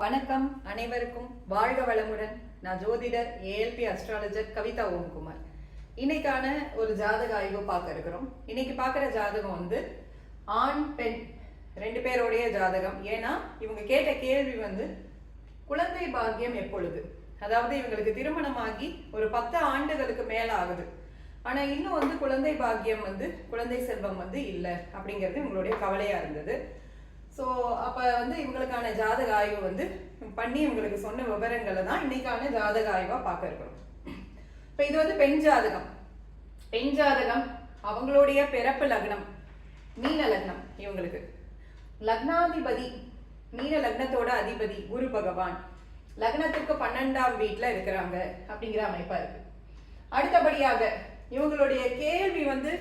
வணக்கம் அனைவருக்கும் வாழ்க வளமுடன். நான் ஜோதிடர் ஏஎல்பி அஸ்ட்ராலஜர் கவிதா ஓம்குமார். இன்னைக்கான ஒரு ஜாதக ஆய்வு பார்க்க இருக்கிறோம். இன்னைக்கு பார்க்குற ஜாதகம் வந்து ஆண் பெண் ரெண்டு பேருடைய ஜாதகம். ஏன்னா இவங்க கேட்ட கேள்வி வந்து குழந்தை பாக்கியம் எப்பொழுது, அதாவது இவங்களுக்கு திருமணமாகி ஒரு 10 ஆண்டுகளுக்கு மேல ஆகுது, ஆனா இன்னும் வந்து குழந்தை பாக்கியம் வந்து குழந்தை செல்வம் வந்து இல்லை அப்படிங்கிறது இவங்களுடைய கவலையா இருந்தது. ஸோ அப்போ வந்து இவங்களுக்கான ஜாதக ஆய்வு வந்து பண்ணி இவங்களுக்கு சொன்ன விவரங்களை தான் இன்னைக்கான ஜாதக ஆய்வாக பார்க்க இருக்கிறோம். இப்போ இது வந்து பெண் ஜாதகம். பெண் ஜாதகம் அவங்களுடைய பிறப்பு லக்னம் மீன லக்னம். இவங்களுக்கு லக்னாதிபதி மீன லக்னத்தோட அதிபதி குரு பகவான் லக்னத்திற்கு 12ஆம் வீட்டில் இருக்கிறாங்க அப்படிங்கிற அமைப்பா இருக்கு. அடுத்தபடியாக இவங்களுடைய கேள்வி வந்து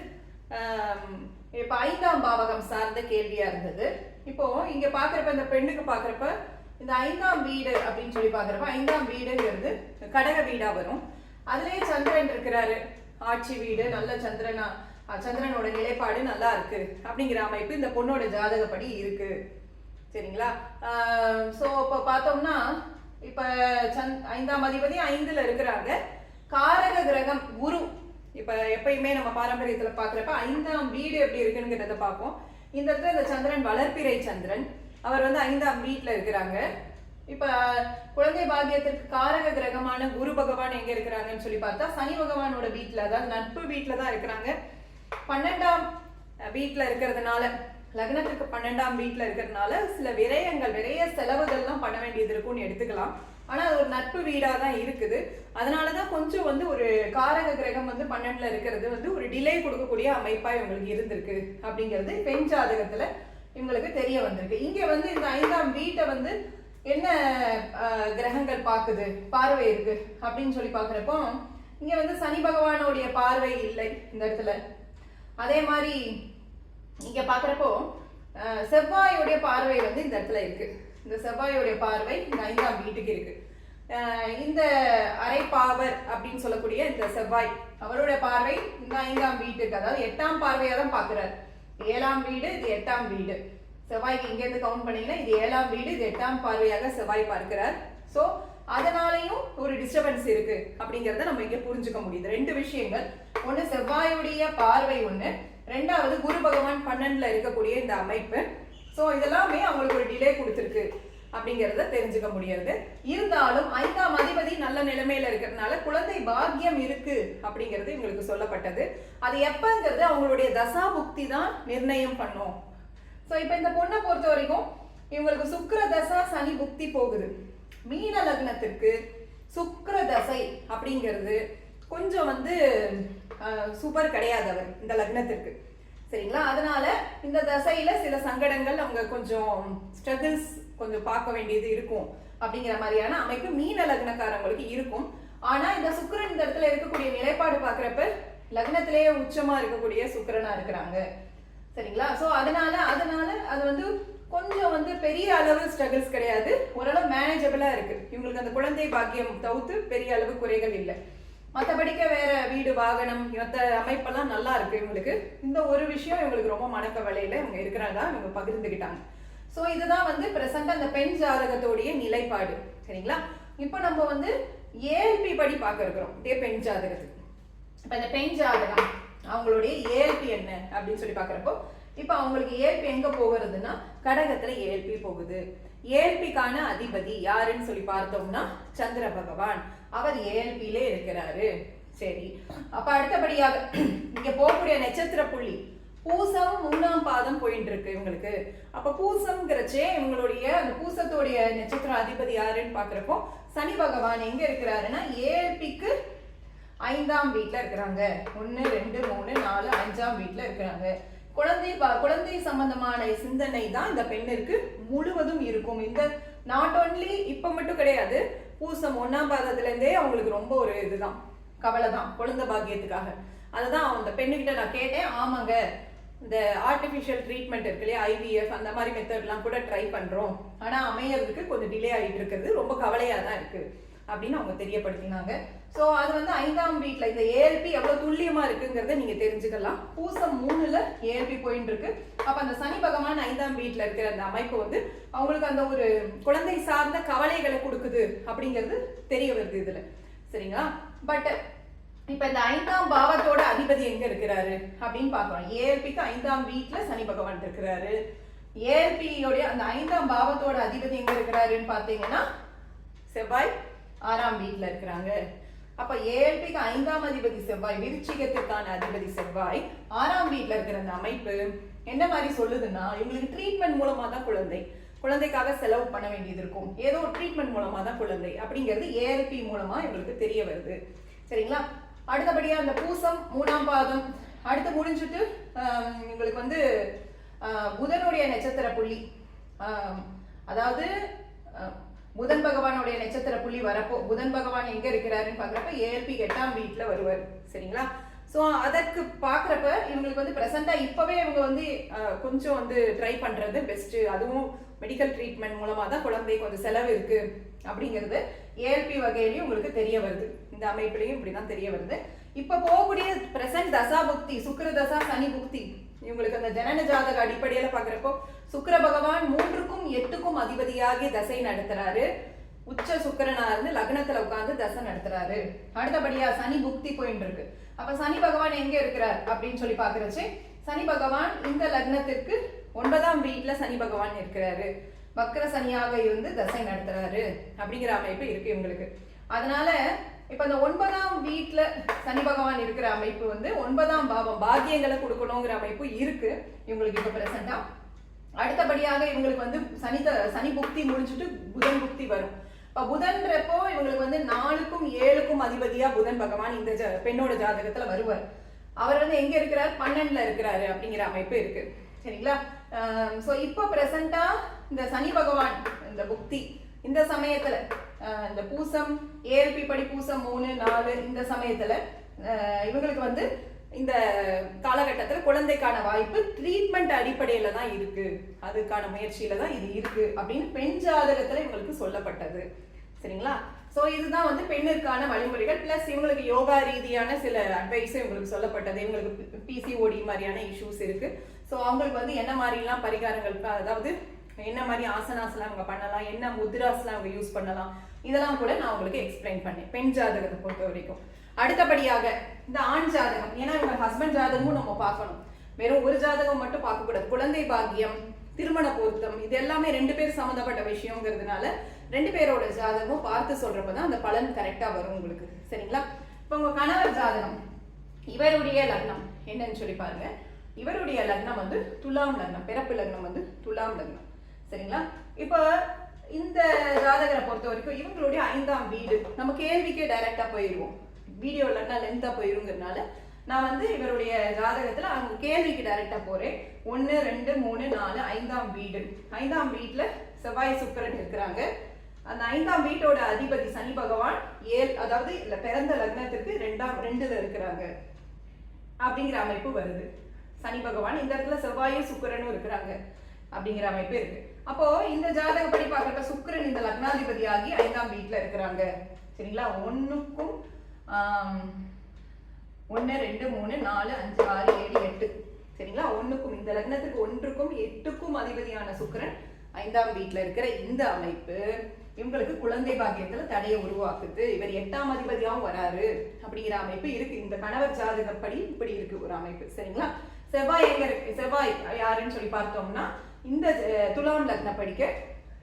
இப்போ 5ஆம் பாவகம் சார்ந்த கேள்வியா இருந்தது. இப்போ இங்க பாக்குறப்ப இந்த பெண்ணுக்கு பாக்குறப்ப இந்த 5ஆம் வீடு அப்படின்னு சொல்லி பாக்குறப்ப 5ஆம் வீடுங்கிறது கடக வீடா வரும். அதுலயே சந்திரன் இருக்கிறாரு, ஆட்சி வீடு, நல்ல சந்திரனோட நிலைப்பாடு நல்லா இருக்கு அப்படிங்கிற அமைப்பு இந்த பொண்ணோட ஜாதகப்படி இருக்கு. சரிங்களா? ஸோ இப்போ பார்த்தோம்னா இப்ப 5ஆம் அதிபதி 5ல இருக்கிறாங்க. காரக கிரகம் குரு. இப்ப எப்பயுமே நம்ம பாரம்பரியத்துல பாக்குறப்ப 5ஆம் வீடு எப்படி இருக்குங்கிறத பார்ப்போம். இந்த இடத்துல இந்த சந்திரன் வளர்ப்பிறை சந்திரன், அவர் வந்து 5ஆம் வீட்டுல இருக்கிறாங்க. இப்ப குழந்தை பாக்கியத்திற்கு காரக கிரகமான குரு பகவான் எங்க இருக்கிறாங்கன்னு சொல்லி பார்த்தா சனி பகவானோட வீட்டுல, அதாவது நட்பு வீட்டுல தான் இருக்கிறாங்க. 12ஆம் வீட்டுல இருக்கிறதுனால, லக்னத்துக்கு 12ஆம் வீட்டுல இருக்கிறதுனால சில விரயங்கள், விரைய செலவுகள்லாம் பண்ண வேண்டியது இருக்கும்னு எடுத்துக்கலாம். ஆனா அது ஒரு நட்பு வீடா தான் இருக்குது. அதனாலதான் கொஞ்சம் வந்து ஒரு காரக கிரகம் வந்து 12ல இருக்கிறது வந்து ஒரு டிலே கொடுக்கக்கூடிய அமைப்பா இவங்களுக்கு இருந்திருக்கு அப்படிங்கிறது பெண் ஜாதகத்துல இவங்களுக்கு தெரிய வந்திருக்கு. இங்க வந்து இந்த 5ஆம் வீட்டை வந்து என்ன கிரகங்கள் பாக்குது, பார்வை இருக்கு அப்படின்னு சொல்லி பாக்குறப்போ இங்க வந்து சனி பகவானுடைய பார்வை இல்லை இந்த இடத்துல. அதே மாதிரி இங்க பாக்குறப்போ செவ்வாயுடைய பார்வை வந்து இந்த இடத்துல இருக்கு. இந்த செவ்வாயுடைய பார்வை இந்த 5ஆம் வீட்டுக்கு இருக்கு. இந்த அரைப்பாவர் அப்படின்னு சொல்லக்கூடிய இந்த செவ்வாய் அவருடைய பார்வை இந்த 5ஆம் வீட்டுக்கு, அதாவது 8ஆம் பார்வையா தான் பாக்குறாரு. 7ஆம் வீடு, இது 8ஆம் வீடு. செவ்வாய்க்கு இங்க இருந்து கவுண்ட் பண்ணீங்கன்னா இது 7ஆம் வீடு, இது 8ஆம் பார்வையாக செவ்வாய் பார்க்கிறார். ஸோ அதனாலையும் ஒரு டிஸ்டர்பன்ஸ் இருக்கு அப்படிங்கிறத நம்ம இங்க புரிஞ்சுக்க முடியுது. ரெண்டு விஷயங்கள், ஒண்ணு செவ்வாயுடைய பார்வை, ஒண்ணு ரெண்டாவது குரு பகவான் 12ல இருக்கக்கூடிய இந்த அமைப்பு. ஸோ இதெல்லாமே அவங்களுக்கு ஒரு டிலே கொடுத்துருக்கு அப்படிங்கிறத தெரிஞ்சுக்க முடியாது. இருந்தாலும் 5ஆம் அதிபதி நல்ல நிலைமையில இருக்கிறதுனால குழந்தை பாக்கியம் இருக்கு அப்படிங்கிறது இவங்களுக்கு சொல்லப்பட்டது. அது எப்பங்கிறது அவங்களுடைய தசா புக்தி தான் நிர்ணயம் பண்ணும். ஸோ இப்போ இந்த பொண்ணை பொறுத்த வரைக்கும் இவங்களுக்கு சுக்கிர தசா சனி புக்தி போகுது. மீன லக்னத்திற்கு சுக்கிர தசை அப்படிங்கிறது கொஞ்சம் வந்து சூப்பர் கிடையாது அவர் இந்த லக்னத்திற்கு. சரிங்களா? அதனால இந்த தசையில சில சங்கடங்கள், அவங்க கொஞ்சம் ஸ்ட்ரகிள்ஸ் கொஞ்சம் பார்க்க வேண்டியது இருக்கும் அப்படிங்கிற மாதிரியான அமைப்பு மீன லக்னக்காரங்களுக்கு இருக்கும். ஆனா இந்த சுக்கிரன் இந்த இடத்துல இருக்கக்கூடிய நிலைப்பாடு பாக்குறப்ப லக்னத்திலேயே உச்சமா இருக்கக்கூடிய சுக்கிரனா இருக்கிறாங்க. சரிங்களா? ஸோ அதனால அது வந்து கொஞ்சம் வந்து பெரிய அளவு ஸ்ட்ரகிள்ஸ் கிடையாது, ஓரளவு மேனேஜபிளா இருக்கு. இவங்களுக்கு அந்த குழந்தை பாக்கியம் தவிர்த்து பெரிய அளவு குறைகள் இல்லை. மற்றபடிக்க வேற வீடு, வாகனம், மற்ற அமைப்பெல்லாம் நல்லா இருக்கு இவங்களுக்கு. இந்த ஒரு விஷயம் இவங்களுக்கு ரொம்ப மனக்கவலையில இவங்க இருக்கிறாங்க, இவங்க பகிர்ந்துக்கிட்டாங்க. ஸோ இதுதான் வந்து பிரசண்டா அந்த பெண் ஜாதகத்தோடைய நிலைப்பாடு. சரிங்களா? இப்போ நம்ம வந்து ஏஎல்பி படி பார்க்க இருக்கிறோம் இதே பெண் ஜாதகத்துக்கு. இப்போ இந்த பெண் ஜாதகம் அவங்களுடைய ஏஎல்பி என்ன அப்படின்னு சொல்லி பார்க்குறப்போ இப்போ அவங்களுக்கு ஏஎல்பி எங்க போகிறதுனா கடகத்துல ஏஎல்பி போகுது. ஏஎல்பிக்கான அதிபதி யாருன்னு சொல்லி பார்த்தோம்னா சந்திர பகவான், அவர் ஏஎல்பியிலே இருக்கிறாரு. சரி, அப்ப அடுத்தபடியாக இங்க போகக்கூடிய நட்சத்திர புள்ளி பூசம் 3ஆம் பாதம் போயிட்டு இருக்கு இவங்களுக்கு. அப்ப பூசம்ங்கிறச்சே இவங்களுடைய அந்த பூசத்தோடைய நட்சத்திர அதிபதி யாருன்னு பாக்குறப்போ சனி பகவான் எங்க இருக்கிறாருன்னா ஏஎல்பிக்கு 5ஆம் வீட்டுல இருக்கிறாங்க. 1 2 3 4 5ஆம் வீட்டுல இருக்கிறாங்க. குழந்தை சம்பந்தமான சிந்தனை தான் இந்த பெண்ணிற்கு முழுவதும் இருக்கும். இந்த நாட் ஓன்லி இப்ப மட்டும் கிடையாது, பூசம் 1ஆம் பாதத்துல இருந்தே அவங்களுக்கு ரொம்ப ஒரு இதுதான் கவலை தான் குழந்தை பாக்கியத்துக்காக. அதுதான் அந்த பெண்ணுகிட்ட நான் கேட்டேன். ஆமாங்க, இந்த ஆர்டிபிஷியல் ட்ரீட்மெண்ட் இருக்கு இல்லையா, IVF அந்த மாதிரி மெத்தட்லாம் கூட ட்ரை பண்றோம், ஆனா அமையறதுக்கு கொஞ்சம் டிலே ஆகிட்டு இருக்கிறது ரொம்ப கவலையா தான் இருக்கு அப்படின்னு அவங்க தெரியப்படுத்தினாங்க. ஸோ அது வந்து 5ஆம் வீட்ல இந்த ஏஎல்பி எவ்வளவு துல்லியமா இருக்குங்கிறத நீங்க தெரிஞ்சுக்கலாம். பூசம் 3ல ஏஎல்பி போயிட்டு இருக்கு. அப்ப அந்த சனி பகவான் 5ஆம் வீட்ல இருக்கிற அந்த அமைப்பு வந்து அவங்களுக்கு அந்த ஒரு குழந்தை சார்ந்த கவலைகளை கொடுக்குது அப்படிங்கிறது தெரிய வருது இதுல. சரிங்களா? பட் இப்ப இந்த 5ஆம் பாவத்தோட அதிபதி எங்க இருக்கிறாரு அப்படின்னு பாக்குறோம். ஏஎல்பிக்கு 5ஆம் வீட்ல சனி பகவான் இருக்கிறாரு. ஏஎல்பியோட அந்த 5ஆம் பாவத்தோட அதிபதி எங்க இருக்கிறாருன்னு பாத்தீங்கன்னா செவ்வாய் 6ஆம் வீட்ல இருக்கிறாங்க. அப்ப ஏஎல்பிக்கு 5ஆம் அதிபதி செவ்வாய், விருச்சிகத்திற்கான அதிபதி செவ்வாய் 6ஆம் வீட்ல இருக்கிற அந்த அமைப்பு என்ன மாதிரி சொல்லுதுன்னா, இவங்களுக்கு ட்ரீட்மெண்ட் மூலமா தான் குழந்தைக்காக செலவு பண்ண வேண்டியது இருக்கும். ஏதோ ஒரு ட்ரீட்மெண்ட் மூலமா தான் குழந்தை அப்படிங்கிறது ஏஎல்பி மூலமா இவங்களுக்கு தெரிய வருது. சரிங்களா? அடுத்தபடியா அந்த பூசம் 3ஆம் பாதம் அடுத்து முடிஞ்சுட்டு உங்களுக்கு வந்து புதனுடைய நட்சத்திர புள்ளி, அதாவது புதன் பகவானுடைய நட்சத்திர புள்ளி வரப்போ புதன் பகவான் எங்க இருக்கிறாருன்னு பாக்குறப்ப ஏஎல்பி 8ஆம் வீட்ல வருவார். சரிங்களா? ஸோ அதற்கு பாக்குறப்ப இவங்களுக்கு வந்து பிரசண்டா இப்பவே இவங்க வந்து கொஞ்சம் வந்து ட்ரை பண்றது பெஸ்ட். அதுவும் மெடிக்கல் ட்ரீட்மெண்ட் மூலமா தான் குழந்தைக்கு வந்து செலவு இருக்கு அப்படிங்கிறது ஏஎல்பி வகையிலையும் உங்களுக்கு தெரிய வருது. இந்த அமைப்புலையும் இப்படிதான் தெரிய வருது. இப்ப போகக்கூடிய பிரசன்ட் தசா புக்தி, சுக்கிர தசா சனி புக்தி, இவங்களுக்கு அந்த ஜனன ஜாதக அடிப்படையில பாக்குறப்போ சுக்கிர பகவான் 3க்கும் 8க்கும் அதிபதியாகி தசை நடத்துறாரு. உச்ச சுக்கிரனா இருந்து லக்னத்துல உட்கார்ந்து தசை நடத்துறாரு. அடுத்தபடியா சனி புக்தி போயிட்டு இருக்கு. அப்ப சனி பகவான் எங்க இருக்கிறார் அப்படின்னு சொல்லி பாக்குறச்சு, சனி பகவான் இந்த லக்னத்திற்கு 9ஆம் வீட்ல சனி பகவான் இருக்கிறாரு. வக்ர சனியாக இருந்து தசை நடத்துறாரு அப்படிங்கிற அமைப்பு இருக்கு இவங்களுக்கு. அதனால இப்ப இந்த 9ஆம் வீட்ல சனி பகவான் இருக்கிற அமைப்பு வந்து 9ஆம் பாவம் பாக்கியங்களை கொடுக்கணுங்கிற அமைப்பு இருக்கு இவங்களுக்கு இப்ப பிரசண்டா. அடுத்தபடியாக இவங்களுக்கு வந்து சனி புக்தி முடிஞ்சுட்டு புதன் புக்தி வரும். இப்ப புதன்றப்போ இவங்களுக்கு வந்து 4க்கும் 7க்கும் அதிபதியா புதன் பகவான் இந்த பெண்ணோட ஜாதகத்துல வருவார். அவர் வந்து எங்க இருக்கிறார்? 12ல இருக்கிறாரு அப்படிங்கிற அமைப்பு இருக்கு. சரிங்களா? சோ இப்போ பிரசண்டா இந்த சனி பகவான் இந்த புக்தி இந்த சமயத்துல இந்த பூசம் ஏஎல்பி படி பூசம் 3, 4 இந்த சமயத்துல இவங்களுக்கு வந்து இந்த காலகட்டத்தில் குழந்தைக்கான வாய்ப்பு ட்ரீட்மெண்ட் அடிப்படையில தான் இருக்கு, அதுக்கான முயற்சியில தான் இது இருக்கு அப்படின்னு பெண் ஜாதகத்துல இவங்களுக்கு சொல்லப்பட்டது. சரிங்களா? சோ இதுதான் வந்து பெண்ணிற்கான வழிமுறைகள். பிளஸ் இவங்களுக்கு யோகா ரீதியான சில அட்வைஸும் இவங்களுக்கு சொல்லப்பட்டது. இவங்களுக்கு பிசிஓடி மாதிரியான இஷ்யூஸ் இருக்கு. சோ அவங்களுக்கு வந்து என்ன மாதிரிலாம் பரிகாரங்கள், அதாவது என்ன மாதிரி ஆசனாஸ்லாம் அவங்க பண்ணலாம், என்ன முத்ராஸ்லாம் அவங்க யூஸ் பண்ணலாம், இதெல்லாம் கூட நான் உங்களுக்கு எக்ஸ்பிளைன் பண்ணேன் பெண் ஜாதகத்தை பொறுத்த வரைக்கும். அடுத்தபடியாக இந்த ஆண் ஜாதகம், ஏன்னா இவங்க ஹஸ்பண்ட் ஜாதகமும் நம்ம பார்க்கணும். வெறும் ஒரு ஜாதகம் மட்டும் பார்க்கக்கூடாது. குழந்தை பாக்கியம், திருமண பொருத்தம், இது எல்லாமே 2 பேர் சம்மந்தப்பட்ட விஷயங்கிறதுனால 2 பேரோட ஜாதகமும் பார்த்து சொல்றப்பதான் அந்த பலன் கரெக்டா வரும் உங்களுக்கு. சரிங்களா? இப்ப உங்க கணவர் ஜாதகம், இவருடைய லக்னம் என்னன்னு சொல்லி பாருங்க. இவருடைய லக்னம் வந்து துலாம் லக்னம், பிறப்பு லக்னம் வந்து துலாம் லக்னம். சரிங்களா? இப்ப இந்த ஜாதகரை பொறுத்த வரைக்கும் இவங்களுடைய 5ஆம் வீடு, நம்ம கேள்விக்கே டைரக்டா போயிடுவோம். வீடியோ இல்லைன்னா லென்த்தா போயிருங்கிறதுனால நான் வந்து இவருடைய ஜாதகத்துல அவங்க கேள்விக்கு டைரக்டா போறேன். 1, 2, 3, 4 5ஆம் வீடு. 5ஆம் வீட்டுல செவ்வாய் சுக்கிரன் இருக்கிறாங்க. அந்த 5ஆம் வீட்டோட அதிபதி சனி பகவான் அதாவது பிறந்த லக்னத்திற்கு 2ல இருக்கிறாங்க அப்படிங்கிற அமைப்பு வருது. சனி பகவான் இந்த இடத்துல செவ்வாயும் சுக்கிரனும் இருக்கிறாங்க அப்படிங்கிற அமைப்பு இருக்கு. அப்போ இந்த ஜாதகப்படி பார்க்கறப்ப சுக்கிரன் இந்த லக்னாதிபதியாகி 5ஆம் வீட்டுல இருக்கிறாங்க. சரிங்களா? 1க்கும் 1, 2, 3, 4, 5, 6, 7, 8. சரிங்களா? 1க்கும் இந்த லக்னத்துக்கு 1க்கும் 8க்கும் அதிபதியான சுக்கிரன் 5ஆம் வீட்டுல இருக்கிற இந்த அமைப்பு இவங்களுக்கு குழந்தை பாக்கியத்துல தடையை உருவாக்குது. இவர் 8ஆம் அதிபதியாவும் வராரு அப்படிங்கிற அமைப்பு இருக்கு. இந்த கணவர் ஜாதகப்படி இப்படி இருக்கு ஒரு அமைப்பு. சரிங்களா? செவ்வாய் எங்க இருக்கு? செவ்வாய் யாருன்னு சொல்லி பார்த்தோம்னா இந்த துலாம் லக்ன படிக்க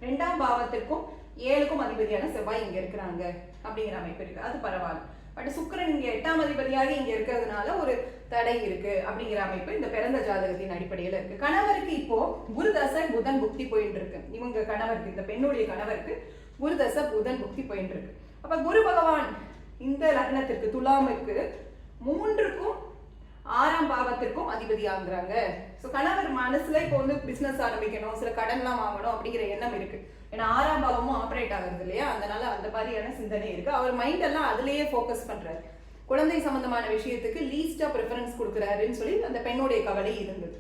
2ஆம் பாவத்திற்கும் 7க்கும் அதிபதியான செவ்வாய் இங்க இருக்கிறாங்க அப்படிங்கிற அமைப்பு இருக்கு. அது பரவாயில்ல. பட் சுக்கிரன் இங்க 8ஆம் அதிபதியாக இங்க இருக்கிறதுனால ஒரு தடை இருக்கு அப்படிங்கிற அமைப்பு இந்த பிறந்த ஜாதகத்தின் அடிப்படையில இருக்கு. கணவருக்கு இப்போ குரு தசை புதன் புக்தி போயிட்டு இருக்கு. இவங்க கணவருக்கு, இந்த பெண்ணுடைய கணவருக்கு குரு தசை புதன் புக்தி போயிட்டு இருக்கு. அப்ப குரு பகவான் இந்த லக்னத்திற்கு துலாமுக்கு 3க்கும் 6ஆம் பாவத்திற்கும் அதிபதி ஆகுறாங்க. ஸோ கணவர் மனசுல இப்போ வந்து பிசினஸ் ஆரம்பிக்கணும், சில கடன்லாம் வாங்கணும் அப்படிங்கிற எண்ணம் இருக்கு. ஏன்னா 6ஆம் பாவமும் ஆப்ரேட் ஆகுறது இல்லையா, அதனால அந்த மாதிரியான சிந்தனை இருக்கு. அவர் மைண்ட் எல்லாம் அதுலயே ஃபோக்கஸ் பண்றாரு. குழந்தை சம்பந்தமான விஷயத்துக்கு லீஸ்டா ப்ரிஃபரன்ஸ் கொடுக்குறாருன்னு சொல்லி அந்த பெண்ணுடைய கவலை இருந்தது.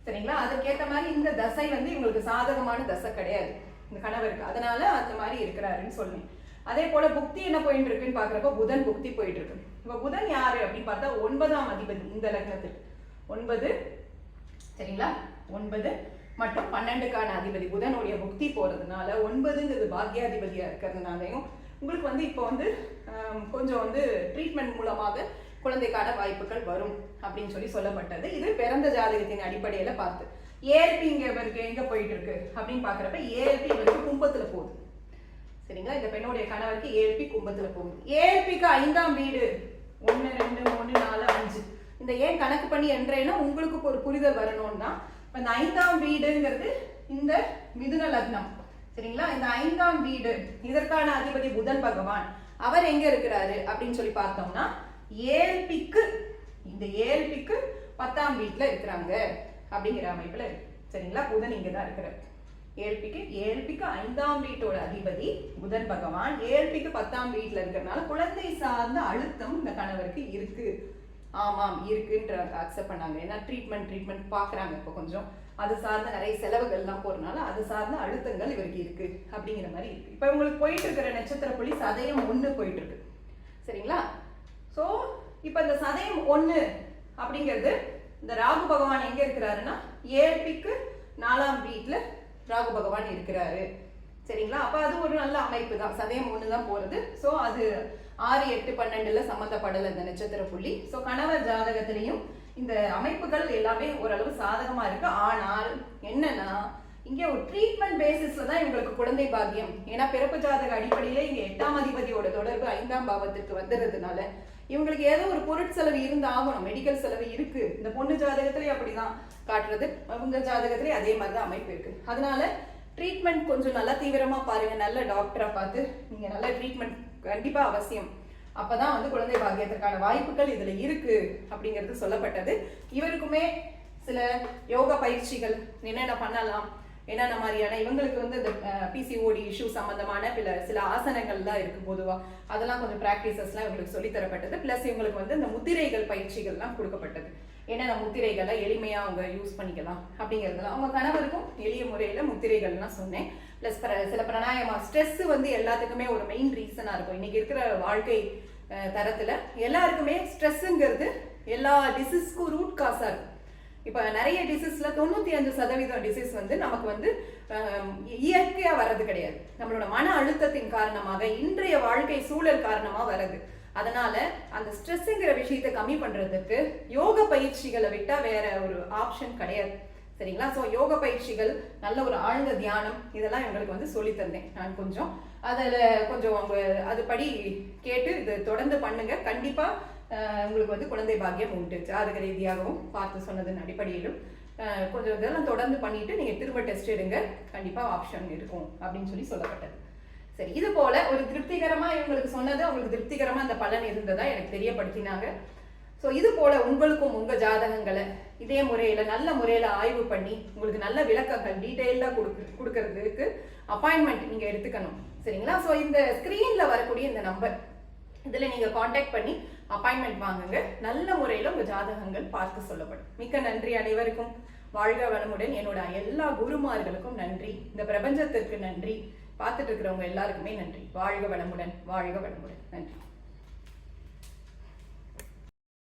சரிங்களா? அதுக்கேற்ற மாதிரி இந்த தசை வந்து இவங்களுக்கு சாதகமான தசை கிடையாது இந்த கணவருக்கு, அதனால அந்த மாதிரி இருக்கிறாருன்னு சொன்னேன். அதே போல புக்தி என்ன போயிட்டு இருக்குன்னு பாக்குறப்ப புதன் புக்தி போயிட்டு இருக்கு. இப்ப புதன் யாரு அப்படின்னு பார்த்தா 9ஆம் அதிபதி இந்த லக்னத்துக்கு. 9 சரிங்களா, 9 மற்றும் 12க்கான அதிபதி புதனுடைய புக்தி போறதுனால 9ங்கிறது பாக்யாதிபதியா இருக்கிறதுனாலையும் உங்களுக்கு வந்து இப்போ வந்து கொஞ்சம் வந்து ட்ரீட்மெண்ட் மூலமாக குழந்தைக்கான வாய்ப்புகள் வரும் அப்படின்னு சொல்லப்பட்டது. இது பிறந்த ஜாதகத்தின் அடிப்படையில பார்த்து ஏஎல்பி இவருக்கு எங்க போயிட்டு இருக்கு அப்படின்னு பாக்குறப்ப ஏஎல்பி இவருக்கு கும்பத்துல போகுது. சரிங்களா, இந்த பெண்ணுடைய கணவருக்கு ஏஎல்பி கும்பத்துல போகுது. ஏஎல்பிக்கு 5ஆம் வீடு 1 2 3 4 5 இந்த ஏன் கணக்கு பண்ணி என்றேன்னா உங்களுக்கு ஒரு புரிதல் வரணும்னா இந்த 5ஆம் வீடுங்கிறது இந்த மிதுன லக்னம். சரிங்களா, இந்த 5ஆம் வீடு இதற்கான அதிபதி புதன் பகவான் அவர் எங்க இருக்கிறாரு அப்படின்னு சொல்லி பார்த்தோம்னா ஏஎல்பிக்கு இந்த ஏஎல்பிக்கு 10ஆம் வீட்டுல இருக்கிறாங்க அப்படிங்கிற அமைப்புல இருக்கு. சரிங்களா, புதன் இங்கதான் இருக்கிறார். ஏஎல்பிக்கு 5ஆம் வீட்டோட அதிபதி புதன் பகவான் ஏஎல்பிக்கு 10ஆம் வீட்டுல இருக்கிறதுனால குழந்தை சார்ந்த அழுத்தம் இந்த கணவருக்கு இருக்கு. ஆமாம் இருக்குன்ற அக்செப்ட் பண்ணாங்க. ஏன்னா ட்ரீட்மெண்ட் பாக்குறாங்க. இப்போ கொஞ்சம் அது சார்ந்த நிறைய செலவுகள்லாம் போறதுனால அது சார்ந்த அழுத்தங்கள் இவருக்கு இருக்கு அப்படிங்கிற மாதிரி இருக்கு. இப்போ உங்களுக்கு போயிட்டு இருக்கிற நட்சத்திர புள்ளி சதயம் 1 போயிட்டு இருக்கு. சரிங்களா, சோ இப்ப இந்த சதயம் 1 அப்படிங்கிறது இந்த ராகு பகவான் எங்க இருக்கிறாருன்னா ஏஎல்பிக்கு 4ஆம் வீட்டுல ராகு பகவான் இருக்கிறாரு. சரிங்களா, அப்ப அது ஒரு நல்ல அமைப்பு தான். சதயம் 1 தான் போறது. சோ அது 6 8 12ல சம்பந்தப்படல இந்த நட்சத்திர புள்ளி. சோ கணவர் ஜாதகத்திலையும் இந்த அமைப்புகள் எல்லாமே ஓரளவு சாதகமா இருக்கு. ஆனால் என்னன்னா இங்க ஒரு ட்ரீட்மெண்ட் பேசிஸ்ல தான் இவங்களுக்கு குழந்தை பாக்கியம். ஏன்னா பிறப்பு ஜாதக அடிப்படையில இங்க 8ஆம் அதிபதியோட தொடர்பு 5ஆம் பாவத்திற்கு வந்துடுறதுனால இவங்களுக்கு ஏதோ ஒரு பொருட்செலவு இருந்து ஆகணும். மெடிக்கல் செலவு இருக்கு. இந்த பொண்ணு ஜாதகத்திலேயே அப்படிதான் காட்டுறது, அவங்க ஜாதகத்திலேயே அதே மாதிரிதான் அமைப்பு இருக்கு. அதனால ட்ரீட்மெண்ட் கொஞ்சம் நல்லா தீவிரமா பாருங்க. நல்ல டாக்டரா பார்த்து நீங்க நல்ல ட்ரீட்மெண்ட் கண்டிப்பா அவசியம். அப்பதான் வந்து குழந்தை பாக்கியத்திற்கான வாய்ப்புகள் இதுல இருக்கு அப்படிங்கிறது சொல்லப்பட்டது. இவருக்குமே சில யோகா பயிற்சிகள் என்னென்ன பண்ணலாம், என்னென்ன மாதிரியான இவங்களுக்கு வந்து இந்த பிசிஓடி இஷ்யூ சம்பந்தமான சில ஆசனங்கள்லாம் இருக்கு பொதுவா. அதெல்லாம் கொஞ்சம் பிராக்டிசஸ்லாம் இவங்களுக்கு சொல்லித்தரப்பட்டது. பிளஸ் இவங்களுக்கு வந்து இந்த முத்திரைகள் பயிற்சிகள்லாம் கொடுக்கப்பட்டது. என்னென்ன முத்திரைகளை எளிமையா அவங்க யூஸ் பண்ணிக்கலாம் அப்படிங்கிறதுலாம் அவங்க கணவருக்கும் எளிய முறையில முத்திரைகள்லாம் சொன்னேன். பிளஸ் சில பிராணாயாமா. ஸ்ட்ரெஸ் வந்து எல்லாத்துக்குமே ஒரு மெயின் ரீசனா இருக்கும். இன்னைக்கு இருக்கிற வாழ்க்கை தரத்துல எல்லாருக்குமே ஸ்ட்ரெஸ்ஸுங்கிறது எல்லா டிசீஸ்க்கும் ரூட் காசா இருக்கும். இப்ப நிறைய டிசீஸ்ல 95% டிசீஸ் வந்து நமக்கு வந்து இயற்கையா வர்றது கிடையாது. நம்மளோட மன அழுத்தத்தின் காரணமாக இன்றைய வாழ்க்கை சூழல் காரணமா வருது. அதனால அந்த ஸ்ட்ரெஸ்ங்கிற விஷயத்தை கம்மி பண்றதுக்கு யோக பயிற்சிகளை விட்டா வேற ஒரு ஆப்ஷன் கிடையாது. சரிங்களா, சோ யோக பயிற்சிகள், நல்ல ஒரு ஆழ்ந்த தியானம், இதெல்லாம் எங்களுக்கு வந்து சொல்லி தந்தேன் நான். கொஞ்சம் அதுல கொஞ்சம் அவங்க அதுபடி கேட்டு இது தொடர்ந்து பண்ணுங்க. கண்டிப்பா உங்களுக்கு வந்து குழந்தை பாக்கியம் உண்டு. ஜாதக ரீதியாகவும் பார்த்து சொன்னதன் அடிப்படையிலும் கொஞ்சம் இதெல்லாம் தொடர்ந்து பண்ணிட்டு நீங்க திரும்ப டெஸ்ட் எடுங்க. கண்டிப்பா ஆப்ஷன் இருக்கும் அப்படின்னு சொல்லப்பட்டது. சரி, இது போல ஒரு திருப்திகரமா இவங்களுக்கு சொன்னது அவங்களுக்கு திருப்திகரமா அந்த பலன் இருந்ததா எனக்கு தெரியப்படுத்தினாங்க. ஸோ இது போல உங்களுக்கும் உங்க ஜாதகங்களை இதே முறையில நல்ல முறையில ஆய்வு பண்ணி உங்களுக்கு நல்ல விளக்கங்கள் டீட்டெயிலா கொடுக்கறதுக்கு அப்பாயின்மெண்ட் நீங்க எடுத்துக்கணும். சரிங்களா, ஸோ இந்த ஸ்கிரீன்ல வரக்கூடிய இந்த நம்பர் இதுல நீங்க காண்டாக்ட் பண்ணி அப்பாயின்மெண்ட் வாங்குங்க. நல்ல முறையில உங்க ஜாதகங்கள் பார்த்து சொல்லப்படும். மிக்க நன்றி அனைவருக்கும். வாழ்க வளமுடன். என்னோட எல்லா குருமார்களுக்கும் நன்றி. இந்த பிரபஞ்சத்திற்கு நன்றி. பார்த்துட்டு இருக்கிறவங்க எல்லாருக்குமே நன்றி. வாழ்க வளமுடன். வாழ்க வளமுடன். நன்றி.